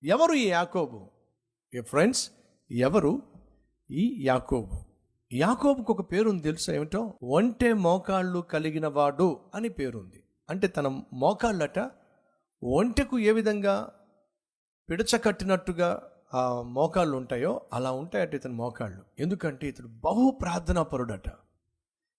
ఎవరు ఈ యాకోబు? ఫ్రెండ్స్, ఎవరు ఈ యాకోబు? యాకోబుకు ఒక పేరుంది తెలుసా ఏమిటో? ఒంటె మోకాళ్ళు కలిగిన వాడు అని పేరుంది. అంటే తన మోకాళ్ళట ఒంటెకు ఏ విధంగా పిడచకట్టినట్టుగా ఆ మోకాళ్ళు ఉంటాయో అలా ఉంటాయట ఇతని మోకాళ్ళు. ఎందుకంటే ఇతడు బహు ప్రార్థనాపరుడట.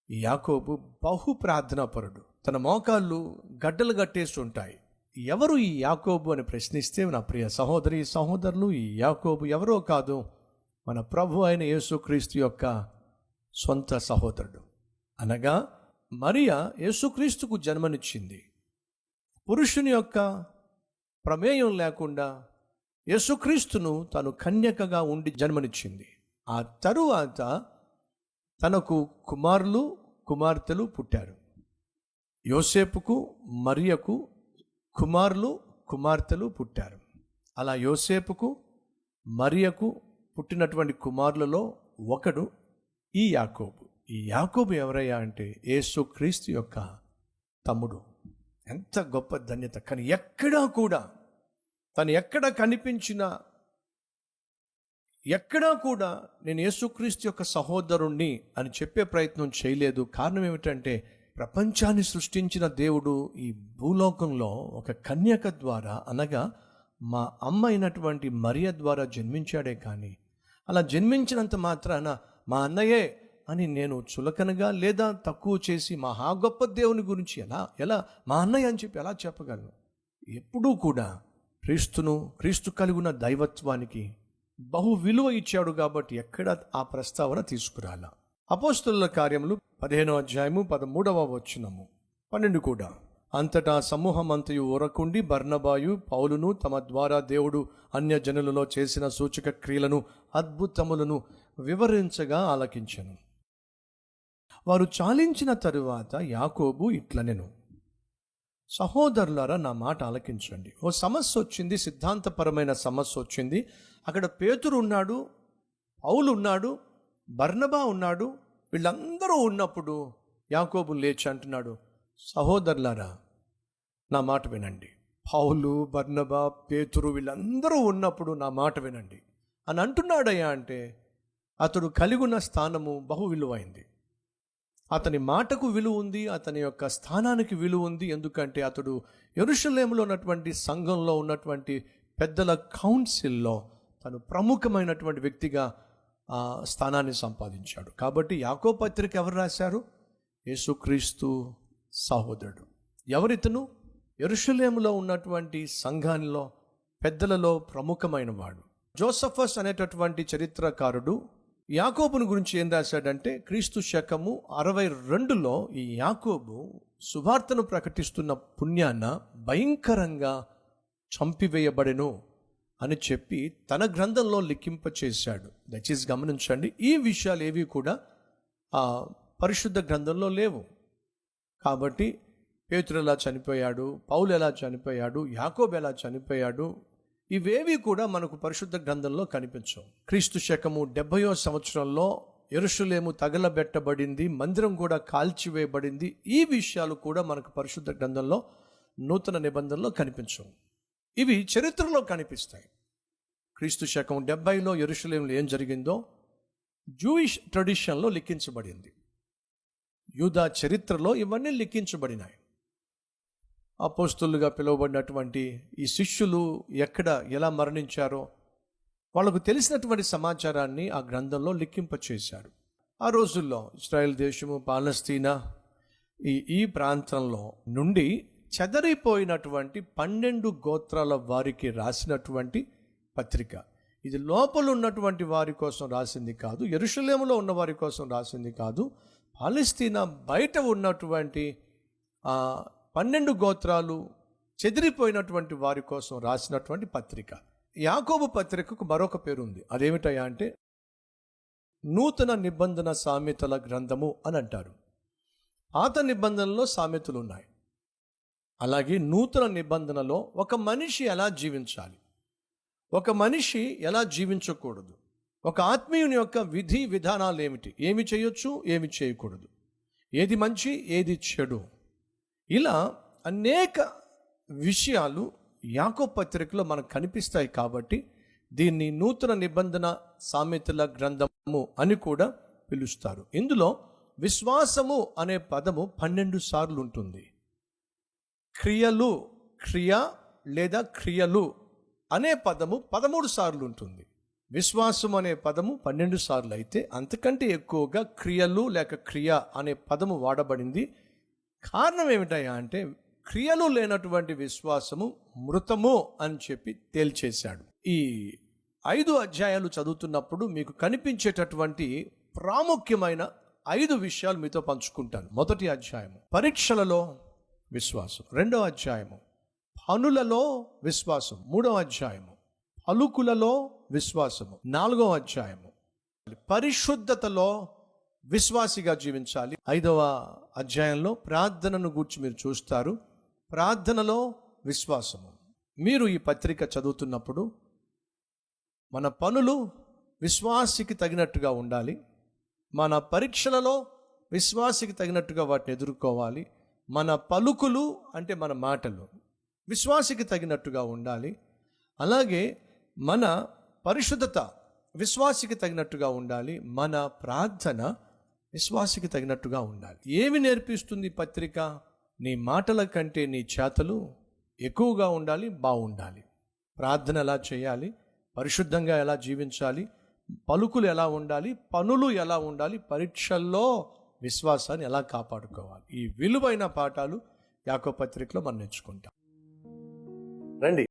ఈ యాకోబు బహు ప్రార్థనాపరుడు. తన మోకాళ్ళు గడ్డలు కట్టేసి ఉంటాయి. ఎవరు ఈ యాకోబు అని ప్రశ్నిస్తే, నా ప్రియ సహోదరి సహోదరులు, ఈ యాకోబు ఎవరో కాదు, మన ప్రభు అయిన యేసుక్రీస్తు యొక్క సొంత సహోదరుడు. అనగా మరియా యేసుక్రీస్తుకు జన్మనిచ్చింది. పురుషుని యొక్క ప్రమేయం లేకుండా యేసుక్రీస్తును తను కన్యకగా ఉండి జన్మనిచ్చింది. ఆ తరువాత తనకు కుమారులు కుమార్తెలు పుట్టారు. యోసేపుకు మరియకు కుమారులు కుమార్తెలు పుట్టారు. అలా యోసేపుకు మరియకు పుట్టినటువంటి కుమారులలో ఒకడు ఈ యాకోబు. ఈ యాకోబు ఎవరయ్యా అంటే యేసుక్రీస్తు యొక్క తమ్ముడు. ఎంత గొప్ప ధన్యత! కానీ ఎక్కడా కూడా తను ఎక్కడ కనిపించినా, ఎక్కడా కూడా నేను యేసుక్రీస్తు యొక్క సహోదరుణ్ణి అని చెప్పే ప్రయత్నం చేయలేదు. కారణం ఏమిటంటే, ప్రపంచాన్ని సృష్టించిన దేవుడు ఈ భూలోకంలో ఒక కన్యక ద్వారా, అనగా మా అమ్మ అయినటువంటి మరియ ద్వారా జన్మించాడే. కానీ అలా జన్మించినంత మాత్రాన మా అన్నయ్యే అని నేను చులకనగా లేదా తక్కువ చేసి మహా గొప్ప దేవుని గురించి ఎలా మా అన్నయ్య అని చెప్పి ఎలా చెప్పగలను? ఎప్పుడూ కూడా క్రీస్తు కలిగిన దైవత్వానికి బహు విలువ ఇచ్చాడు. కాబట్టి ఎక్కడ ఆ ప్రస్తావన తీసుకురాల. అపోస్తలుల కార్యములు 15వ అధ్యాయము 13వ వచనము 12 కూడా, అంతటా సమూహమంతయు ఊరకుండి బర్నబాయు పౌలును తమ ద్వారా దేవుడు అన్యజనులలో చేసిన సూచక క్రియలను అద్భుతములను వివరించగా ఆలకించెను. వారు చాలించిన తరువాత యాకోబు ఇట్లనెను, సహోదరులారా నా మాట ఆలకించండి. ఓ సమస్య వచ్చింది, సిద్ధాంతపరమైన సమస్య వచ్చింది. అక్కడ పేతురు ఉన్నాడు, పౌలు ఉన్నాడు, బర్నబా ఉన్నాడు. వీళ్ళందరూ ఉన్నప్పుడు యాకోబు లేచి అంటున్నాడు, సహోదరులారా నా మాట వినండి. పౌలు, బర్నబా, పేతురు వీళ్ళందరూ ఉన్నప్పుడు నా మాట వినండి అని అంటున్నాడయ్యా. అంటే అతడు కలిగి ఉన్న స్థానము బహు విలువైంది. అతని మాటకు విలువ ఉంది, అతని యొక్క స్థానానికి విలువ ఉంది. ఎందుకంటే అతడు యెరూషలేములో ఉన్నటువంటి సంఘంలో ఉన్నటువంటి పెద్దల కౌన్సిల్లో తను ప్రముఖమైనటువంటి వ్యక్తిగా ఆ స్థానాన్ని సంపాదించాడు. కాబట్టి యాకోబు పత్రిక ఎవరు రాశారు? యేసుక్రీస్తు సహోదరుడు. ఎవరితను? యెరూషలేములో ఉన్నటువంటి సంఘాల్లో పెద్దలలో ప్రముఖమైన వాడు. జోసఫస్ అనేటటువంటి చరిత్రకారుడు యాకోబుని గురించి ఏం రాశాడంటే, క్రీస్తు శకము 62లో ఈ యాకోబు సువార్తను ప్రకటిస్తున్న పుణ్యాన భయంకరంగా చంపివేయబడెను అని చెప్పి తన గ్రంథంలో లిఖింప చేశాడు. దయచేసి గమనించండి, ఈ విషయాలు ఏవి కూడా ఆ పరిశుద్ధ గ్రంథంలో లేవు. కాబట్టి పేతురు ఎలా చనిపోయాడు, పౌలు ఎలా చనిపోయాడు, యాకోబు ఎలా చనిపోయాడు, ఇవేవి కూడా మనకు పరిశుద్ధ గ్రంథంలో కనిపించవు. క్రీస్తు శకము 70వ సంవత్సరంలో యెరూషలేము తగలబెట్టబడింది, మందిరం కూడా కాల్చివేయబడింది. ఈ విషయాలు కూడా మనకు పరిశుద్ధ గ్రంథంలో నూతన నిబంధనలో కనిపించవు. ఇవి చరిత్రలో కనిపిస్తాయి. క్రీస్తు శకం 70లో యెరూషలేములో ఏం జరిగిందో జూయిష్ ట్రెడిషన్లో లిఖించబడింది. యూదా చరిత్రలో ఇవన్నీ లిఖించబడినాయి. అపోస్తలుగా పిలువబడినటువంటి ఈ శిష్యులు ఎక్కడ ఎలా మరణించారో వాళ్ళకు తెలిసినటువంటి సమాచారాన్ని ఆ గ్రంథంలో లిఖింపచేశారు. ఆ రోజుల్లో ఇశ్రాయేల్ దేశము, పాలస్తీనా ఈ ప్రాంతంలో నుండి చెదరిపోయినటువంటి 12 గోత్రాల వారికి రాసినటువంటి పత్రిక. ఇది లోపల ఉన్నటువంటి వారి కోసం రాసింది కాదు, యెరూషలేములో ఉన్న వారి కోసం రాసింది కాదు, పాలస్తీనా బయట ఉన్నటువంటి 12 గోత్రాలు చెదిరిపోయినటువంటి వారి కోసం రాసినటువంటి పత్రిక. యాకోబు పత్రికకు మరొక పేరు ఉంది. అదేమిటయా అంటే నూతన నిబంధన సామెతల గ్రంథము అని అంటారు. పాత నిబంధనలో సామెతలు ఉన్నాయి. అలాగే నూతన నిబంధనలో ఒక మనిషి ఎలా జీవించాలి, ఒక మనిషి ఎలా జీవించకూడదు, ఒక ఆత్మీయుని యొక్క విధి విధానాలు ఏమిటి, ఏమి చేయొచ్చు, ఏమి చేయకూడదు, ఏది మంచి, ఏది చెడు, ఇలా అనేక విషయాలు యాకోబు పత్రికలో మనకు కనిపిస్తాయి. కాబట్టి దీన్ని నూతన నిబంధన సామెతల గ్రంథము అని కూడా పిలుస్తారు. ఇందులో విశ్వాసము అనే పదము 12 సార్లు ఉంటుంది. క్రియలు, క్రియ లేదా క్రియలు అనే పదము 13 సార్లు ఉంటుంది. విశ్వాసం అనే పదము 12 సార్లు అయితే అంతకంటే ఎక్కువగా క్రియలు లేక క్రియ అనే పదము వాడబడింది. కారణం ఏమిటయ్యా అంటే క్రియలు లేనటువంటి విశ్వాసము మృతము అని చెప్పి తేల్చేశాడు. ఈ 5 అధ్యాయాలు చదువుతున్నప్పుడు మీకు కనిపించేటటువంటి ప్రాముఖ్యమైన 5 విషయాలు మీతో పంచుకుంటాను. మొదటి అధ్యాయము పరీక్షలలో విశ్వాసం, రెండవ అధ్యాయము పనులలో విశ్వాసం, మూడవ అధ్యాయము పలుకులలో విశ్వాసము, నాలుగవ అధ్యాయము పరిశుద్ధతలో విశ్వాసిగా జీవించాలి. 5వ అధ్యాయంలో ప్రార్థనను గూర్చి మీరు చూస్తారు. ప్రార్థనలో విశ్వాసము. మీరు ఈ పత్రిక చదువుతున్నప్పుడు మన పనులు విశ్వాసికి తగినట్టుగా ఉండాలి. మన పరీక్షలలో విశ్వాసికి తగినట్టుగా వాటిని ఎదుర్కోవాలి. మన పలుకులు అంటే మన మాటలు విశ్వాసికి తగినట్టుగా ఉండాలి. అలాగే మన పరిశుద్ధత విశ్వాసికి తగినట్టుగా ఉండాలి. మన ప్రార్థన విశ్వాసికి తగినట్టుగా ఉండాలి. ఏమి నేర్పిస్తుంది పత్రిక? నీ మాటల కంటే నీ చేతలు ఎక్కువగా ఉండాలి, బాగుండాలి. ప్రార్థన ఎలా చేయాలి, పరిశుద్ధంగా ఎలా జీవించాలి, పలుకులు ఎలా ఉండాలి, పనులు ఎలా ఉండాలి, పరీక్షల్లో విశ్వాసాన్ని ఎలా కాపాడుకోవాలి. ఈ విలువైన పాఠాలు యాకోబు పత్రికలో మనం నేర్చుకుంటాం. రండి.